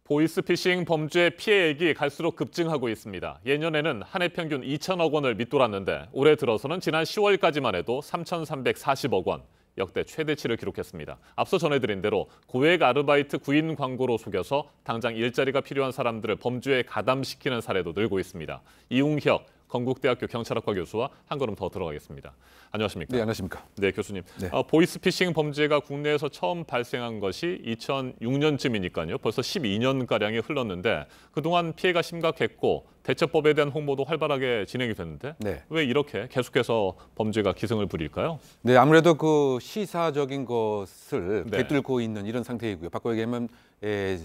보이스피싱 범죄의 피해액이 갈수록 급증하고 있습니다. 예년에는 한 해 평균 2천억 원을 밑돌았는데 올해 들어서는 지난 10월까지만 해도 3,340억 원, 역대 최대치를 기록했습니다. 앞서 전해드린 대로 고액 아르바이트 구인 광고로 속여서 당장 일자리가 필요한 사람들을 범죄에 가담시키는 사례도 늘고 있습니다. 이웅혁 건국대학교 경찰학과 교수와 한 걸음 더 들어가겠습니다. 안녕하십니까? 네, 안녕하십니까? 네, 교수님. 네. 보이스피싱 범죄가 국내에서 처음 발생한 것이 2006년쯤이니까요. 벌써 12년가량이 흘렀는데 그동안 피해가 심각했고 대처법에 대한 홍보도 활발하게 진행이 됐는데 네. 왜 이렇게 계속해서 범죄가 기승을 부릴까요? 네, 아무래도 그 시사적인 것을 네. 되뚫고 있는 이런 상태이고요. 바꿔 얘기하면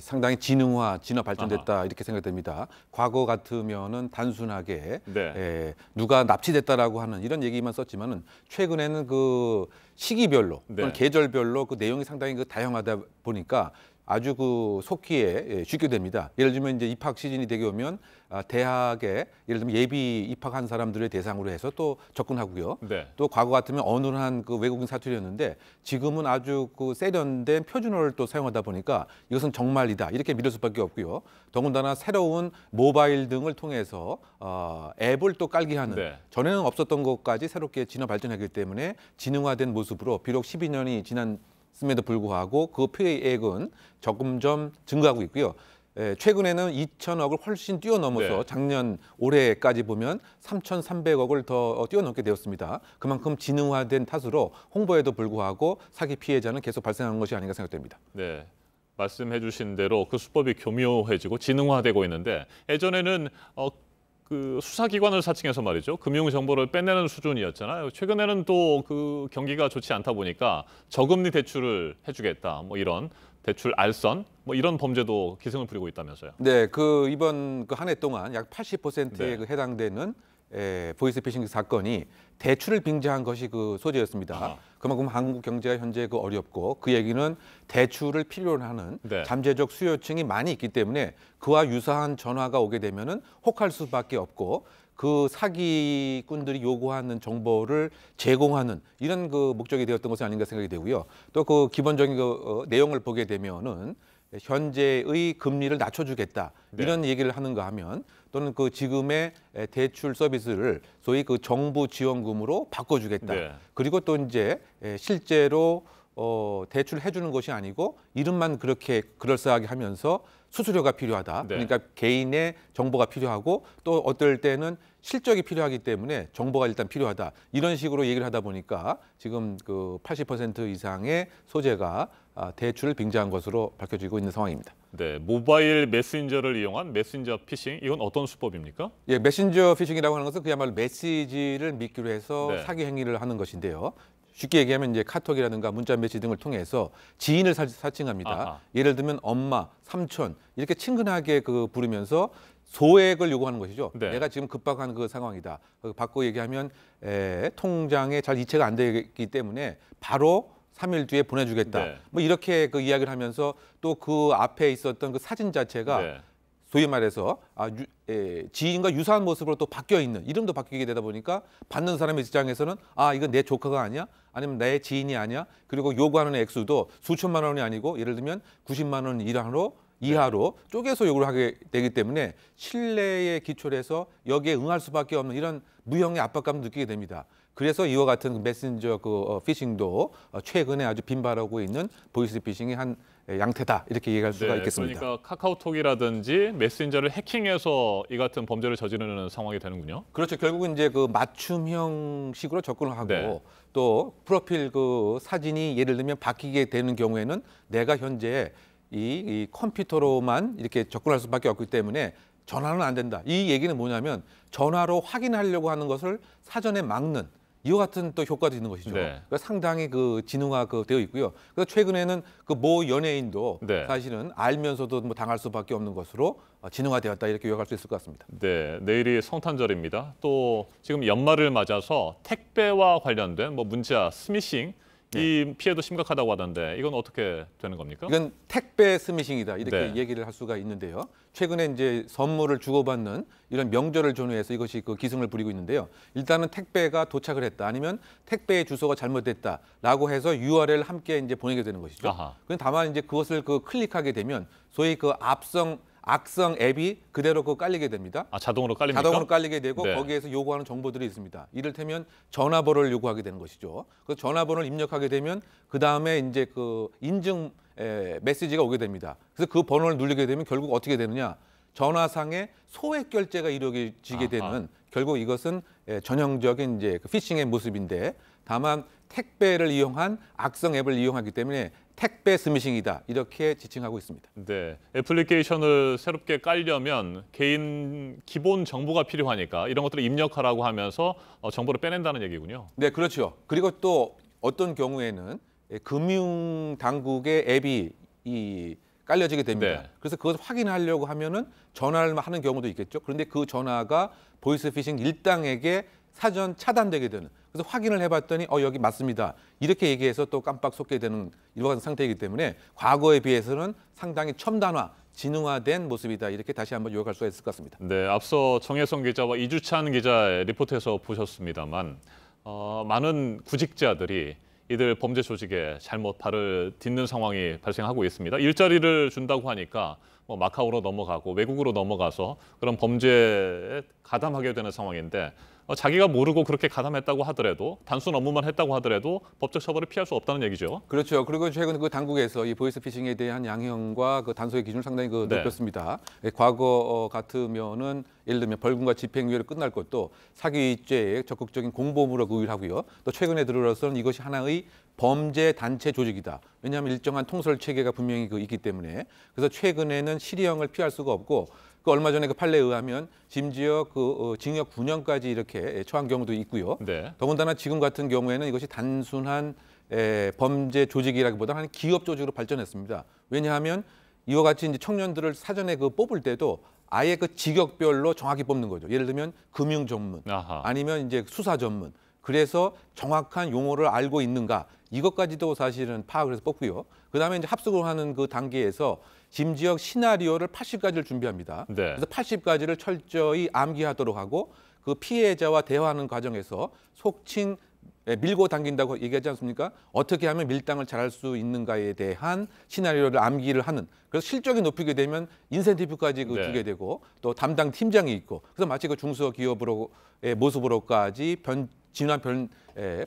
상당히 진화 발전됐다 이렇게 생각됩니다. 과거 같으면은 단순하게 네. 누가 납치됐다라고 하는 이런 얘기만 썼지만은 최근에는 그 시기별로 네. 또는 계절별로 그 내용이 상당히 그 다양하다 보니까 아주 그 속기에 쉽게 됩니다. 예를 들면 이제 입학 시즌이 되게 오면 대학에 예를 들면 예비 입학한 사람들을 대상으로 해서 또 접근하고요. 네. 또 과거 같으면 어눌한 그 외국인 사투리였는데 지금은 아주 그 세련된 표준어를 또 사용하다 보니까 이것은 정말이다 이렇게 믿을 수밖에 없고요. 더군다나 새로운 모바일 등을 통해서 앱을 또 깔게 하는 네. 전에는 없었던 것까지 새롭게 진화 발전하기 때문에 지능화된 모습으로 비록 12년이 지났음에도 불구하고 그 피해액은 점점 증가하고 있고요. 최근에는 2천억을 훨씬 뛰어넘어서 네. 작년 올해까지 보면 3,300억을 더 뛰어넘게 되었습니다. 그만큼 지능화된 탓으로 홍보에도 불구하고 사기 피해자는 계속 발생하는 것이 아닌가 생각됩니다. 네. 말씀해 주신 대로 그 수법이 교묘해지고 지능화되고 있는데 예전에는 그 수사기관을 사칭해서 말이죠. 금융 정보를 빼내는 수준이었잖아요. 최근에는 또 그 경기가 좋지 않다 보니까 저금리 대출을 해주겠다. 뭐 이런 대출 알선 뭐 이런 범죄도 기승을 부리고 있다면서요. 네, 그 이번 그 한 해 동안 약 80%에 네. 그 해당되는 보이스피싱 사건이 대출을 빙자한 것이 그 소재였습니다. 아하. 그만큼 한국 경제가 현재 그 어렵고 그 얘기는 대출을 필요로 하는 네. 잠재적 수요층이 많이 있기 때문에 그와 유사한 전화가 오게 되면은 혹할 수밖에 없고 그 사기꾼들이 요구하는 정보를 제공하는 이런 그 목적이 되었던 것이 아닌가 생각이 되고요. 또 그 기본적인 그 내용을 보게 되면은 현재의 금리를 낮춰주겠다 네. 이런 얘기를 하는가 하면 또는 그 지금의 대출 서비스를 소위 그 정부 지원금으로 바꿔주겠다. 네. 그리고 또 이제 실제로 대출을 해주는 것이 아니고 이름만 그렇게 그럴싸하게 하면서 수수료가 필요하다. 네. 그러니까 개인의 정보가 필요하고 또 어떨 때는 실적이 필요하기 때문에 정보가 일단 필요하다. 이런 식으로 얘기를 하다 보니까 지금 그 80% 이상의 소재가 대출을 빙자한 것으로 밝혀지고 있는 상황입니다. 네, 모바일 메신저를 이용한 메신저 피싱 이건 어떤 수법입니까? 예, 메신저 피싱이라고 하는 것은 그야말로 메시지를 믿기로 해서 네. 사기 행위를 하는 것인데요. 쉽게 얘기하면 이제 카톡이라든가 문자 메시지 등을 통해서 지인을 사칭합니다. 아하. 예를 들면 엄마, 삼촌 이렇게 친근하게 그 부르면서 소액을 요구하는 것이죠. 네. 내가 지금 급박한 그 상황이다. 바꿔 얘기하면 통장에 잘 이체가 안 되기 때문에 바로 3일 뒤에 보내주겠다. 네. 뭐 이렇게 그 이야기를 하면서 또 그 앞에 있었던 그 사진 자체가 네. 소위 말해서 지인과 유사한 모습으로 또 바뀌어 있는 이름도 바뀌게 되다 보니까 받는 사람의 입장에서는 이건 내 조카가 아니야? 아니면 내 지인이 아니야? 그리고 요구하는 액수도 수천만 원이 아니고 예를 들면 90만 원 이하로 쪼개서 요구를 하게 되기 때문에 신뢰에 기초를 해서 여기에 응할 수밖에 없는 이런 무형의 압박감을 느끼게 됩니다. 그래서 이와 같은 메신저 피싱도 최근에 아주 빈발하고 있는 보이스피싱의 한 양태다 이렇게 얘기할 수가 네, 있겠습니다. 그러니까 카카오톡이라든지 메신저를 해킹해서 이 같은 범죄를 저지르는 상황이 되는군요. 그렇죠. 결국은 이제 그 맞춤형식으로 접근을 하고 네. 또 프로필 그 사진이 예를 들면 바뀌게 되는 경우에는 내가 현재 이 컴퓨터로만 이렇게 접근할 수밖에 없기 때문에 전화는 안 된다. 이 얘기는 뭐냐면 전화로 확인하려고 하는 것을 사전에 막는 이와 같은 또 효과도 있는 것이죠. 네. 그러니까 상당히 그 진흥화 되어 있고요. 그래서 최근에는 그 모 연예인도 네. 사실은 알면서도 뭐 당할 수밖에 없는 것으로 진흥화되었다 이렇게 요약할 수 있을 것 같습니다. 네, 내일이 성탄절입니다. 또 지금 연말을 맞아서 택배와 관련된 뭐 문자, 스미싱 이 피해도 심각하다고 하던데 이건 어떻게 되는 겁니까? 이건 택배 스미싱이다 이렇게 네. 얘기를 할 수가 있는데요. 최근에 이제 선물을 주고받는 이런 명절을 전후해서 이것이 그 기승을 부리고 있는데요. 일단은 택배가 도착을 했다 아니면 택배의 주소가 잘못됐다라고 해서 URL을 함께 이제 보내게 되는 것이죠. 아하. 그런데 다만 이제 그것을 그 클릭하게 되면 소위 그 악성 앱이 그대로 그 깔리게 됩니다. 아, 자동으로 깔립니까? 자동으로 깔리게 되고 네. 거기에서 요구하는 정보들이 있습니다. 이를테면 전화번호를 요구하게 되는 것이죠. 그 전화번호를 입력하게 되면 그 다음에 이제 그 인증 메시지가 오게 됩니다. 그래서 그 번호를 누르게 되면 결국 어떻게 되느냐? 전화상의 소액 결제가 이루어지게 되는 결국 이것은 전형적인 이제 그 피싱의 모습인데 다만 택배를 이용한 악성 앱을 이용하기 때문에 택배 스미싱이다 이렇게 지칭하고 있습니다. 네, 애플리케이션을 새롭게 깔려면 개인 기본 정보가 필요하니까 이런 것들을 입력하라고 하면서 정보를 빼낸다는 얘기군요. 네, 그렇죠. 그리고 또 어떤 경우에는 금융 당국의 앱이 깔려지게 됩니다. 네. 그래서 그것을 확인하려고 하면은 전화를 하는 경우도 있겠죠. 그런데 그 전화가 보이스피싱 일당에게 사전 차단되게 되는. 그래서 확인을 해봤더니 여기 맞습니다. 이렇게 얘기해서 또 깜빡 속게 되는 이와 같은 상태이기 때문에 과거에 비해서는 상당히 첨단화, 진흥화된 모습이다. 이렇게 다시 한번 요약할 수가 있을 것 같습니다. 네, 앞서 정혜성 기자와 이주찬 기자의 리포트에서 보셨습니다만 많은 구직자들이 이들 범죄 조직에 잘못 발을 딛는 상황이 발생하고 있습니다. 일자리를 준다고 하니까 뭐 마카오로 넘어가고 외국으로 넘어가서 그런 범죄에 가담하게 되는 상황인데 자기가 모르고 그렇게 가담했다고 하더라도 단순 업무만 했다고 하더라도 법적 처벌을 피할 수 없다는 얘기죠. 그렇죠. 그리고 최근 그 당국에서 이 보이스피싱에 대한 양형과 그 단속의 기준을 상당히 네. 높였습니다. 과거 같으면은 예를 들면 벌금과 집행유예로 끝날 것도 사기죄에 적극적인 공범으로 의율하고요. 또 최근에 들어서는 이것이 하나의 범죄 단체 조직이다. 왜냐하면 일정한 통솔 체계가 분명히 있기 때문에 그래서 최근에는 실형을 피할 수가 없고. 그 얼마 전에 그 판례에 의하면 심지어 그 징역 9년까지 이렇게 처한 경우도 있고요. 네. 더군다나 지금 같은 경우에는 이것이 단순한 범죄 조직이라기보다는 한 기업 조직으로 발전했습니다. 왜냐하면 이와 같이 이제 청년들을 사전에 그 뽑을 때도 아예 그 직역별로 정확히 뽑는 거죠. 예를 들면 금융 전문, 아하. 아니면 이제 수사 전문. 그래서 정확한 용어를 알고 있는가 이것까지도 사실은 파악을 해서 뽑고요. 그다음에 이제 합숙을 하는 그 단계에서 심지어 시나리오를 80가지를 준비합니다. 네. 그래서 80가지를 철저히 암기하도록 하고 그 피해자와 대화하는 과정에서 속칭 밀고 당긴다고 얘기하지 않습니까? 어떻게 하면 밀당을 잘할 수 있는가에 대한 시나리오를 암기를 하는. 그래서 실적이 높이게 되면 인센티브까지 네. 주게 되고 또 담당 팀장이 있고 그래서 마치 그 중소기업으로의 모습으로까지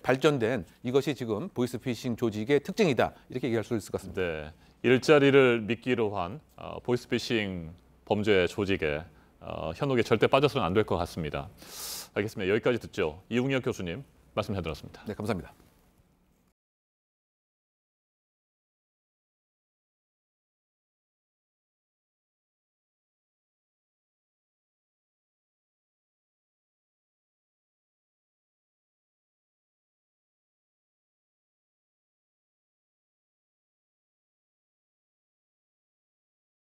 발전된 이것이 지금 보이스피싱 조직의 특징이다 이렇게 얘기할 수 있을 것 같습니다. 네, 일자리를 미끼로 한 보이스피싱 범죄 조직에 현혹에 절대 빠져서는 안 될 것 같습니다. 알겠습니다. 여기까지 듣죠. 이웅혁 교수님 말씀해 드렸습니다. 네, 감사합니다.